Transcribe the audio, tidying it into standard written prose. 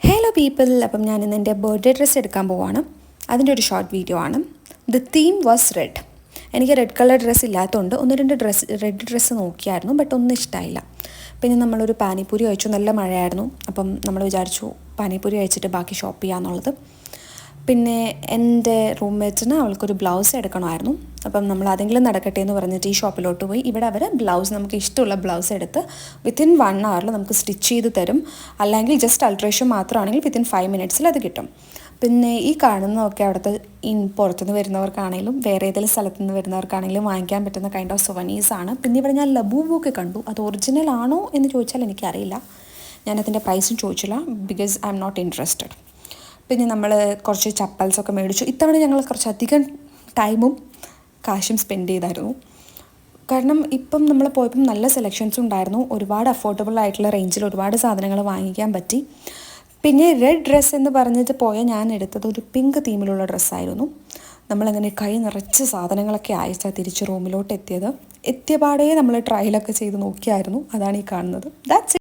Hello people, അപ്പം ഞാൻ ഇന്ന് എൻ്റെ ബർത്ത്ഡേ ഡ്രസ്സ് എടുക്കാൻ പോവാണ്. അതിൻ്റെ ഒരു ഷോർട്ട് വീഡിയോ ആണ്. The theme was red. എനിക്ക് റെഡ് കളർ ഡ്രസ്സ് ഇല്ലാത്തതുകൊണ്ട് റെഡ് ഡ്രസ്സ് നോക്കിയായിരുന്നു, ബട്ട് ഒന്നും ഇഷ്ടമായില്ല. പിന്നെ നമ്മളൊരു പാനിപ്പൂരി കഴിച്ചു. നല്ല മഴയായിരുന്നു, അപ്പം നമ്മൾ വിചാരിച്ചു പാനിപ്പൂരി കഴിച്ചിട്ട് ബാക്കി ഷോപ്പ് ചെയ്യാമെന്നുള്ളത്. പിന്നെ എൻ്റെ റൂംമേറ്റിന് അവൾക്കൊരു ബ്ലൗസ് എടുക്കണമായിരുന്നു. അപ്പം നമ്മൾ അതെങ്കിലും നടക്കട്ടെ എന്ന് പറഞ്ഞിട്ട് ഈ ഷോപ്പിലോട്ട് പോയി. ഇവിടെ അവർ ബ്ലൗസ്, നമുക്ക് ഇഷ്ടമുള്ള ബ്ലൗസ് എടുത്ത് വിത്തിൻ 1 hour നമുക്ക് സ്റ്റിച്ച് ചെയ്ത് തരും. അല്ലെങ്കിൽ ജസ്റ്റ് അൾട്രേഷൻ മാത്രമാണെങ്കിൽ വിത്തിൻ 5 minutes അത് കിട്ടും. പിന്നെ ഈ കാണുന്നതൊക്കെ അവിടുത്തെ പുറത്തുനിന്ന് വരുന്നവർക്കാണെങ്കിലും വേറെ ഏതെങ്കിലും സ്ഥലത്തു നിന്ന് വരുന്നവർക്കാണെങ്കിലും വാങ്ങിക്കാൻ പറ്റുന്ന കൈൻഡ് ഓഫ് സുവനീസാണ്. പിന്നെ ഇവിടെ ഞാൻ ലബൂബൊക്കെ കണ്ടു. അത് ഒറിജിനൽ ആണോ എന്ന് ചോദിച്ചാൽ എനിക്കറിയില്ല. ഞാനതിൻ്റെ പ്രൈസും ചോദിച്ചില്ല, because I am not interested. പിന്നെ നമ്മൾ കുറച്ച് ചപ്പൽസൊക്കെ മേടിച്ചു. ഇത്തവണ ഞങ്ങൾ കുറച്ചധികം ടൈമും കാശും സ്പെൻഡ് ചെയ്തായിരുന്നു. കാരണം ഇപ്പം നമ്മൾ പോയപ്പം നല്ല സെലക്ഷൻസും ഉണ്ടായിരുന്നു. ഒരുപാട് അഫോർഡബിൾ ആയിട്ടുള്ള റേഞ്ചിൽ ഒരുപാട് സാധനങ്ങൾ വാങ്ങിക്കാൻ പറ്റി. പിന്നെ റെഡ് ഡ്രസ്സ് എന്ന് പറഞ്ഞിട്ട് ഞാൻ എടുത്തത് ഒരു പിങ്ക് തീമിലുള്ള ഡ്രസ്സായിരുന്നു. നമ്മളങ്ങനെ കൈ നിറച്ച് സാധനങ്ങളൊക്കെ അയച്ചാൽ തിരിച്ച് റൂമിലോട്ട് എത്തിയപാടേ നമ്മൾ ട്രയലൊക്കെ ചെയ്ത് നോക്കിയായിരുന്നു. അതാണ് ഈ കാണുന്നത്. ദാറ്റ്സ്